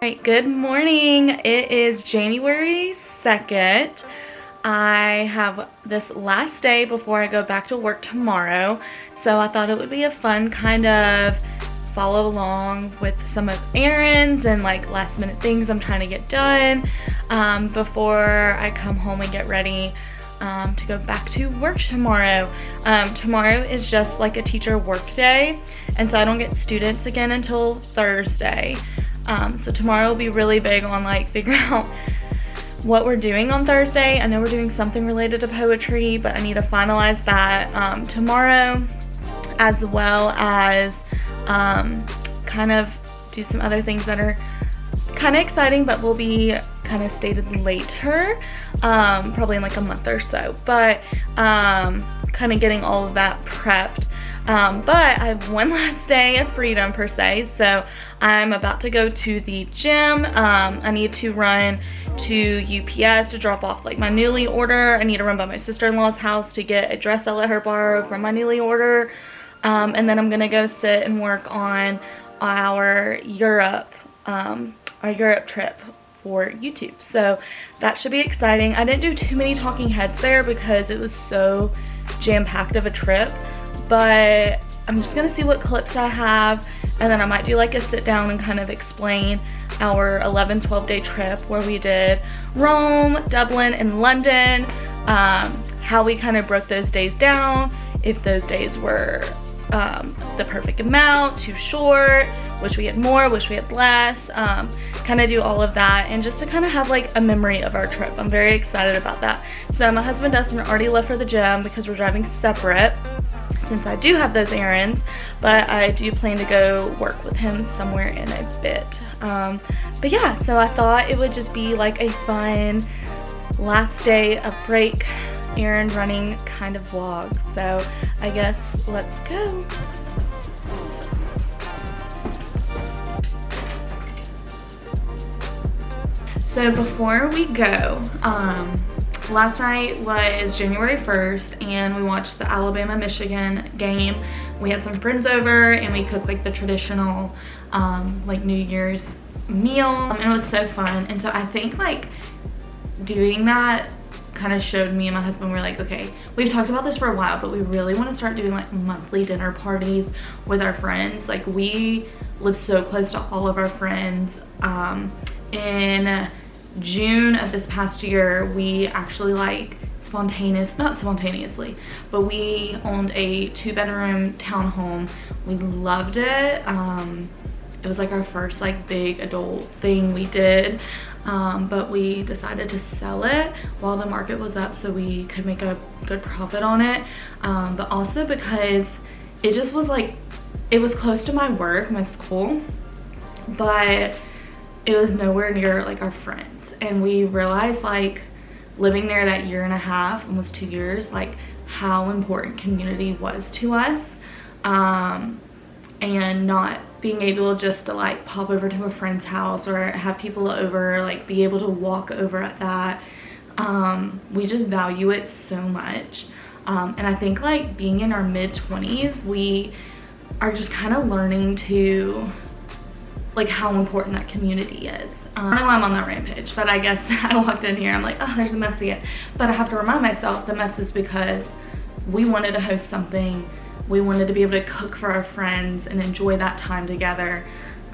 Alright, good morning. It is January 2nd. I have this last day before I go back to work tomorrow, so I thought it would be a fun kind of follow along with some of errands and like last minute things I'm trying to get done before I come home and get ready to go back to work tomorrow. Tomorrow is just like a teacher work day, and so I don't get students again until Thursday. So tomorrow will be really big on like figuring out what we're doing on Thursday. I know we're doing something related to poetry, but I need to finalize that tomorrow, as well as kind of do some other things that are kind of exciting but will be kind of stated later, probably in like a month or so, but kind of getting all of that prepped. But I have one last day of freedom per se, so I'm about to go to the gym. I need to run to UPS to drop off like my newly order. I need to run by my sister-in-law's house to get a dress I let her borrow from my newly order, and then I'm gonna go sit and work on our Europe trip for YouTube. So that should be exciting. I didn't do too many talking heads there because it was so jam-packed of a trip, but I'm just gonna see what clips I have, and then I might do like a sit down and kind of explain our 11-12 day trip where we did Rome, Dublin, and London, how we kind of broke those days down, if those days were the perfect amount, too short, wish we had more, wish we had less, kind of do all of that, and just to kind of have like a memory of our trip. I'm very excited about that. So my husband Dustin already left for the gym because we're driving separate since I do have those errands, but I do plan to go work with him somewhere in a bit. But yeah, so I thought it would just be like a fun last day of break errand running kind of vlog. So I guess let's go. So before we go, last night was January 1st and we watched the Alabama-Michigan game. We had some friends over and we cooked like the traditional like New Year's meal, and it was so fun. And so I think like doing that kind of showed me and my husband, we're like, okay, we've talked about this for a while, but we really want to start doing like monthly dinner parties with our friends. Like we live so close to all of our friends. In June of this past year, we actually like not spontaneously, but we owned a 2-bedroom townhome. We loved it. It was like our first like big adult thing we did, but we decided to sell it while the market was up so we could make a good profit on it, but also because it just was like, it was close to my work, my school, but it was nowhere near like our friends. And we realized like living there that year and a half, almost 2 years, like how important community was to us, and not being able just to like pop over to a friend's house or have people over, like be able to walk over at that. We just value it so much. And I think like being in our mid-20s, we are just kind of learning to like how important that community is. I don't know why I'm on that rampage, but I guess I walked in here, I'm like, oh, there's a mess again. But I have to remind myself the mess is because we wanted to host something. We wanted to be able to cook for our friends and enjoy that time together.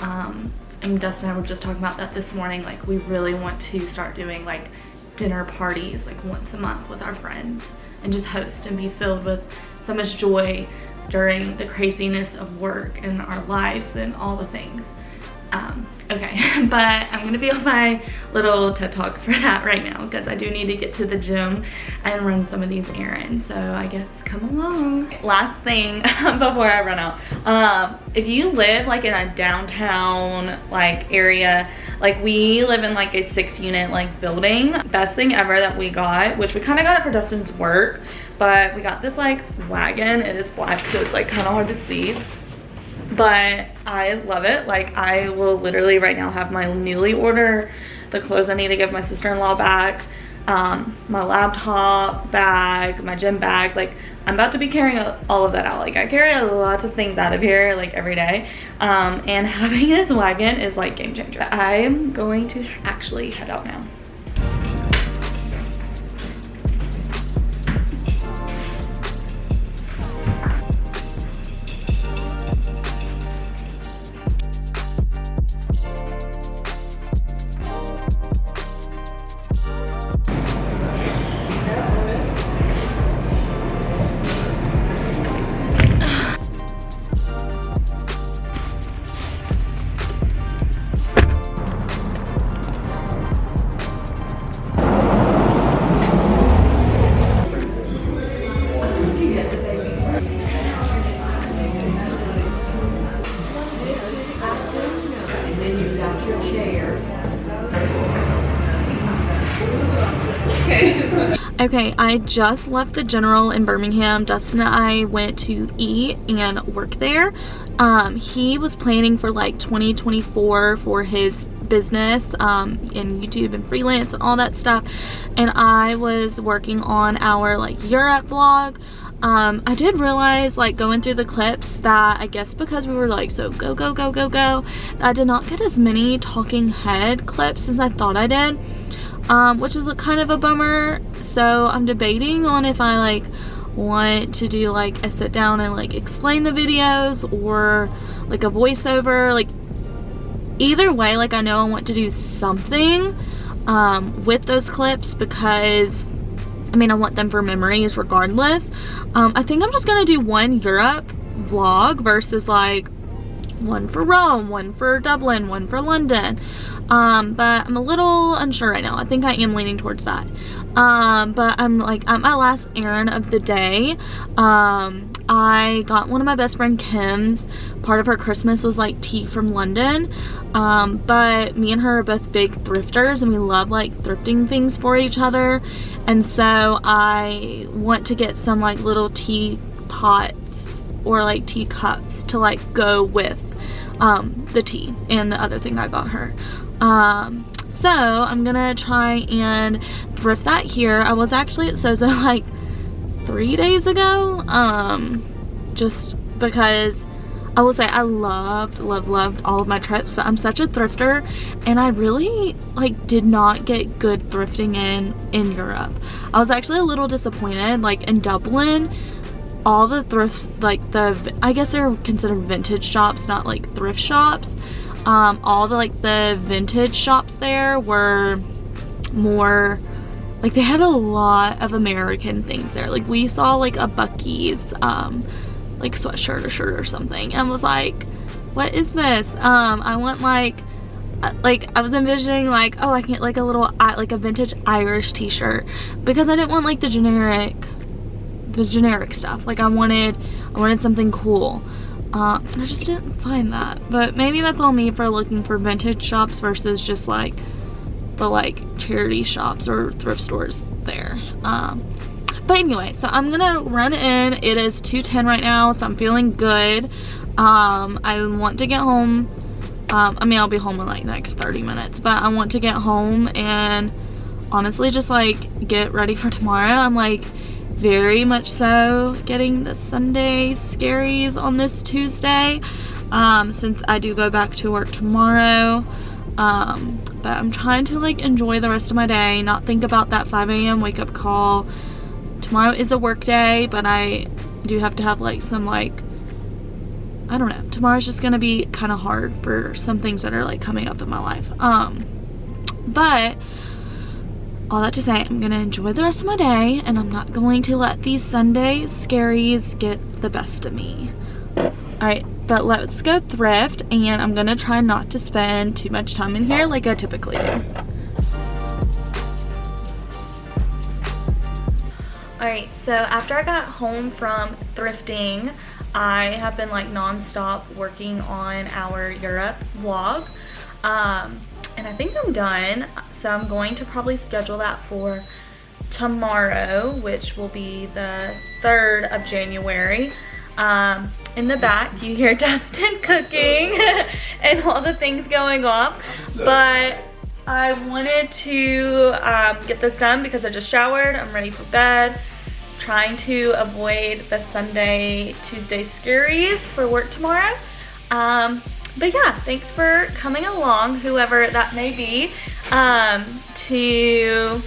And Dustin and I were just talking about that this morning. Like we really want to start doing like dinner parties like once a month with our friends and just host and be filled with so much joy during the craziness of work and our lives and all the things. Okay, but I'm gonna be on my little TED Talk for that right now because I do need to get to the gym and run some of these errands, so I guess come along. Last thing before I run out, if you live like in a downtown like area, like we live in like a 6-unit like building. Best thing ever that we got, which we kind of got it for Dustin's work, but we got this like wagon. It is black, so it's like kind of hard to see, but I love it. Like I will literally right now have my newly order, the clothes I need to give my sister-in-law back, my laptop bag, my gym bag. Like, I'm about to be carrying all of that out. Like, I carry a lot of things out of here, like, every day. And having this wagon is like game changer. I am going to actually head out now. Okay, I just left the General in Birmingham. Dustin and I went to eat and work there. He was planning for like 2024 for his business in YouTube and freelance and all that stuff, and I was working on our like Europe vlog. I did realize, like, going through the clips that I guess because we were like so go go go go go, I did not get as many talking head clips as I thought I did, which is kind of a bummer. So I'm debating on if I like want to do like a sit down and like explain the videos or like a voiceover. Like, either way, like, I know I want to do something with those clips, because I mean, I want them for memories regardless. I think I'm just gonna do one Europe vlog versus like one for Rome, one for Dublin, one for London. But I'm a little unsure right now. I think I am leaning towards that. But I'm like at my last errand of the day. I got one of my best friend Kim's. Part of her Christmas was like tea from London. But me and her are both big thrifters, and we love like thrifting things for each other. And so I want to get some like little tea pots or like tea cups to like go with the tea and the other thing I got her. So I'm gonna try and thrift that here. I was actually at Sozo like 3 days ago, just because I will say I loved all of my trips, but I'm such a thrifter, and I really like did not get good thrifting in Europe. I was actually a little disappointed. Like, in Dublin, all the thrifts, like I guess they're considered vintage shops, not like thrift shops. All the like the vintage shops there were more like, they had a lot of American things there. Like, we saw like a Buc-ee's like sweatshirt or shirt or something, and was like, what is this? I want like I was envisioning like, oh, I can get like a little like a vintage Irish t-shirt, because I didn't want like the generic stuff. Like, I wanted something cool. And I just didn't find that. But maybe that's all me for looking for vintage shops versus just like the like charity shops or thrift stores there. But anyway, so I'm gonna run in. It is 2:10 right now, so I'm feeling good. I want to get home. I mean, I'll be home in like the next 30 minutes, but I want to get home and honestly just like get ready for tomorrow. I'm like very much so getting the Sunday scaries on this Tuesday, since I do go back to work tomorrow. But I'm trying to like enjoy the rest of my day, not think about that 5 a.m. wake up call. Tomorrow is a work day, but I do have to have like some like, I don't know, tomorrow's just gonna be kind of hard for some things that are like coming up in my life. But all that to say, I'm gonna enjoy the rest of my day, and I'm not going to let these Sunday scaries get the best of me. Alright, but let's go thrift, and I'm gonna try not to spend too much time in here like I typically do. Alright, so after I got home from thrifting, I have been like non-stop working on our Europe vlog. And I think I'm done, so I'm going to probably schedule that for tomorrow, which will be the 3rd of January. In the back you hear Dustin cooking and all the things going on, but I wanted to get this done because I just showered. I'm ready for bed. Trying to avoid the Sunday, Tuesday scaries for work tomorrow. But yeah, thanks for coming along, whoever that may be, to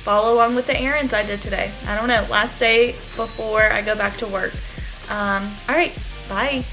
follow along with the errands I did today. I don't know, last day before I go back to work. All right, bye.